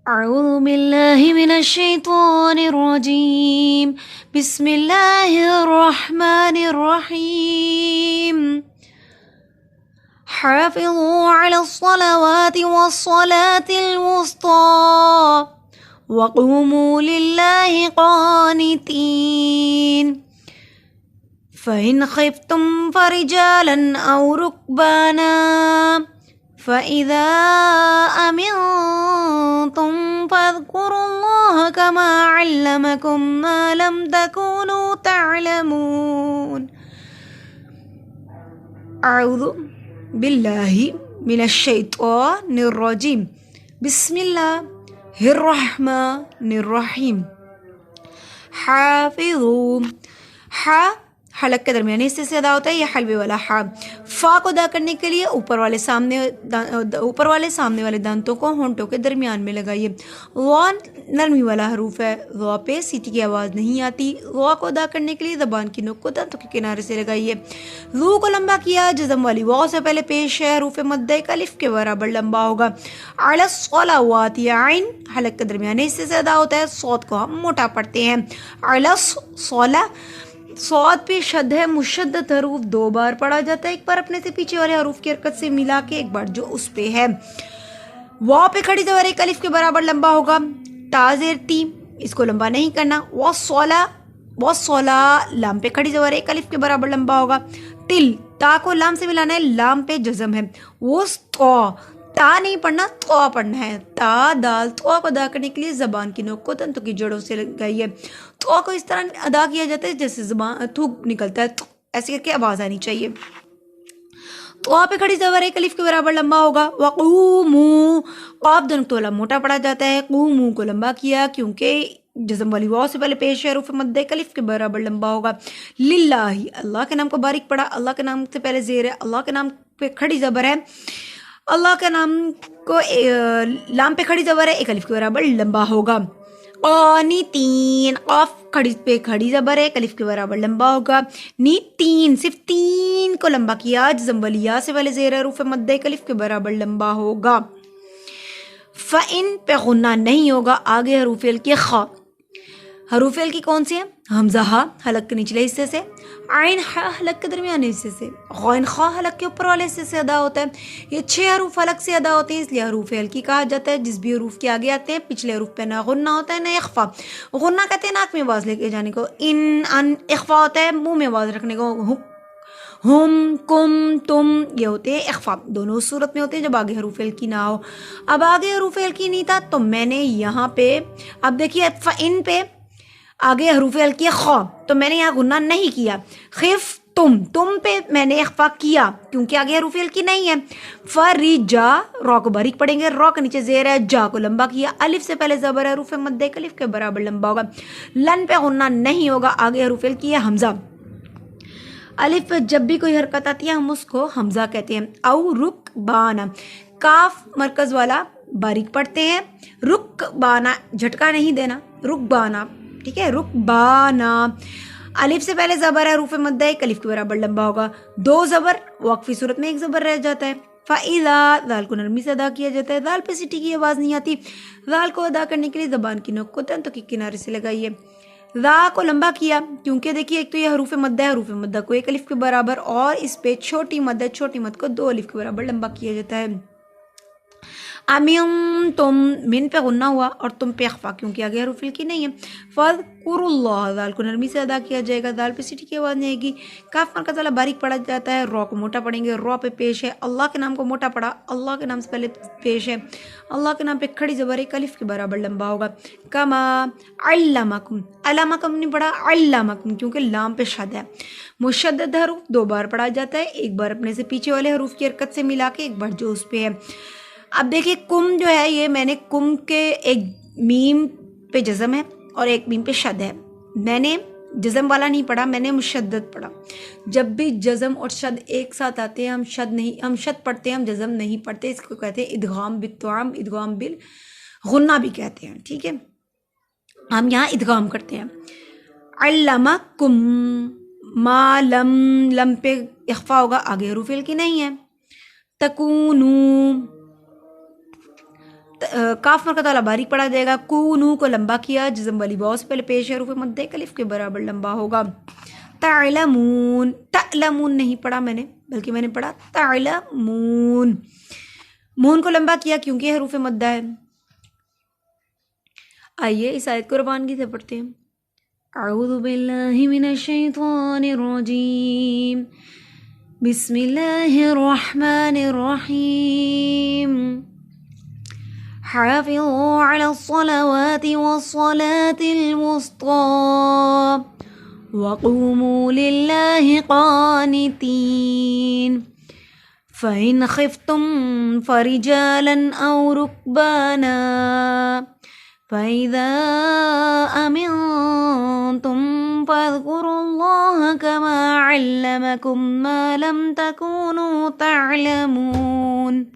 أعوذ بالله من الشيطان الرجيم. بسم الله الرحمن الرحيم. حافظوا على الصلوات والصلاة الوسطى وقوموا لله قانتين. فإن خفتم فرجالا أو ركبانا فإذا أمنتم فاذكروا الله كما علمكم ما لم تكونوا تعلمون. أعوذ بالله من الشيطان الرجيم. بسم الله الرحمن الرحیم. حافظوا. حلق کے درمیان حصے سے ادا ہوتا ہے یہ حلوے والا حا. فا کو ادا کرنے کے لیے اوپر والے سامنے والے دانتوں کو ہونٹوں کے درمیان میں لگائیے. غا نرمی والا حروف ہے. غا پہ سیٹی کی آواز نہیں آتی. غا کو ادا کرنے کے لیے زبان کی نوک کو دانتوں کے کنارے سے لگائیے. ذو کو لمبا کیا جزم والی واو سے پہلے پیش ہے. حروف مدہ ایک الف کے برابر لمبا ہوگا. علی الصلوات عین حلق کے درمیان حصے سے ادا ہوتا ہے. صوت کو ہم موٹا پڑھتے ہیں. علی الصلا صوت پہ شد ہے. مشدد حروف دو بار پڑھا جاتا ہے. ایک بار اپنے سے پیچھے والے حروف کی حرکت سے ملا کے ایک بار جو اس پہ ہے. واو پہ کھڑی زبر ایک الف کے برابر لمبا ہوگا. تا زیر تی اس کو لمبا نہیں کرنا. وصلا لام پہ کھڑی زبر ایک الف کے برابر لمبا ہوگا. تل تا کو لام سے ملانا ہے. لام پہ جزم ہے. وسطا تا نہیں پڑھنا تو پڑھنا ہے. تا دال تو کو ادا کرنے کے لیے زبان کی نوک کو دانتوں کی جڑوں سے لگائیے. تو کو اس طرح ادا کیا جاتا ہے جیسے زبان تھوک نکلتا ہے. ایسے کر کے آواز آنی چاہیے. تو پہ کھڑی زبر ایک الف کے برابر لمبا ہوگا. وقومو قاف دونوں تولا موٹا پڑا جاتا ہے. قومو کو لمبا کیا کیونکہ جزم والی واو سے پہلے پیش ہے. حروف مدہ ایک الف کے برابر لمبا ہوگا. للہ اللہ کے نام کو باریک پڑا. اللہ کے نام سے پہلے زیر ہے. اللہ کے نام پہ کھڑی زبر ہے. اللہ کے نام کو لام پہ کھڑی زبر ہے ایک الف کے برابر لمبا ہوگا. قانتین قاف کھڑی پہ کھڑی زبر ہے ایک الف کے برابر لمبا ہوگا. نیتین صرف تین کو لمبا کیا جزم والی یا سے والے زیر حروف مدہ ایک الف کے برابر لمبا ہوگا. فإن پہ غنہ نہیں ہوگا. آگے حروف ہلکی خا. حروف ہلکی کون سی ہیں؟ حمزہ ہا حلق کے نچلے حصے سے. عین ہا حلق کے درمیانے حصے سے. غین خا حلق کے اوپر والے حصے سے ادا ہوتا ہے. یہ 6 حروف حلق سے ادا ہوتے ہیں اس لیے حروف ہلکی کہا جاتا ہے. جس بھی حروف کے آگے آتے ہیں پچھلے حروف پہ نہ غنہ ہوتا ہے نہ اخفا. غنہ کہتے ہیں ناک میں آواز لے کے جانے کو. ان اخفا ہوتا ہے منہ میں آواز رکھنے کو. ہم کم تم یہ ہوتے ہیں اخفا. دونوں صورت میں ہوتے ہیں جب آگے حروف ہلکی نہ ہو. اب آگے حروف ہلکی نہیں تھا تو میں نے یہاں پہ اب دیکھیے فإن پہ آگے حروف ہلکی خا تو میں نے یہاں غنہ نہیں کیا. خف تم پہ میں نے اخفا کیا کیونکہ آگے حروف ہلکی نہیں ہے. فرجا را کو باریک پڑھیں گے. را کے نیچے زیر ہے. جا کو لمبا کیا. الف سے پہلے زبر ہے. حروف مدہ ایک الف کے برابر لمبا ہوگا. لن پہ غنہ نہیں ہوگا. آگے حروف ہلکی ہے حمزہ. الف پہ جب بھی کوئی حرکت آتی ہے ہم اس کو حمزہ کہتے ہیں. او رک بانا کاف مرکز والا باریک پڑھتے ہیں. رک بانا جھٹکا نہیں دینا. رک بانا ٹھیک ہے. رک بانا الف سے پہلے زبر ہے. حروف مدہ ایک الف کے برابر لمبا ہوگا. 2 زبر وقفی صورت میں ایک زبر رہ جاتا ہے. فَإِذَا دال کو نرمی سے ادا کیا جاتا ہے. دال پہ سیٹی کی آواز نہیں آتی. دال کو ادا کرنے کے لیے زبان کی نوک کو دانتوں کے کنارے سے لگائیے. ذا کو لمبا کیا کیونکہ دیکھیے ایک تو یہ حروف مدہ ہے. حروف مدہ کو ایک الف کے برابر اور اس پہ چھوٹی مد ہے. چھوٹی مد کو 2 الف کے برابر لمبا کیا جاتا ہے. امین تم من پہ غنہ ہوا اور تم پہ اخفا کیونکہ آگے حروف ہلکی نہیں ہے. فذکروا اللہ دال کو نرمی سے ادا کیا جائے گا. دال پہ سیٹی کی آواز نہیں آئے گی. کاف مرکز والا باریک پڑھا جاتا ہے. را کو موٹا پڑھیں گے. را پہ پیش ہے. اللہ کے نام کو موٹا پڑھا. اللہ کے نام سے پہلے پیش ہے. اللہ کے نام پہ کھڑی زبر ایک الف کے برابر لمبا ہوگا. کما علمکم علمکم نہیں پڑھا علمکم کیونکہ لام پہ شد ہے. مشدد حروف 2 بار پڑھا جاتا ہے. ایک بار اپنے سے پیچھے والے حروف کی حرکت سے ملا کے ایک بار جو اس پہ ہے. اب دیکھیے کم جو ہے یہ میں نے کم کے ایک میم پہ جزم ہے اور ایک میم پہ شد ہے. میں نے جزم والا نہیں پڑھا. میں نے مشدد پڑھا. جب بھی جزم اور شد ایک ساتھ آتے ہیں ہم شد پڑھتے ہیں. ہم جزم نہیں پڑھتے. اس کو کہتے ہیں ادغام بالطعام. ادغام بالغنہ بھی کہتے ہیں. ٹھیک ہے ہم یہاں ادغام کرتے ہیں. علمکم ما لم پہ اخفا ہوگا. آگے حروف ہلکی نہیں ہے. تکونو کاف مرکز والا باریک پڑھا جائے گا. کونو کو لمبا کیا, جزم والی واو سے پہلے پیش ہے, حروف مد ایک الف کے برابر لمبا ہوگا. تعلمون, تعلمون نہیں پڑھا میں نے, بلکہ میں نے پڑھا تعلمون. مون کو لمبا کیا کیونکہ حروف مدہ ہے. آئیے اس آیت کو روانگی سے پڑھتے ہیں. اعوذ باللہ من الشیطان الرجیم, بسم اللہ الرحمن الرحیم. حافظوا على الصلوات والصلاة الوسطى وقوموا لله قانتين فإن خفتم فرجالا أو ركبانا فإذا أمنتم فاذكروا الله كما علمكم ما لم تكونوا تعلمون.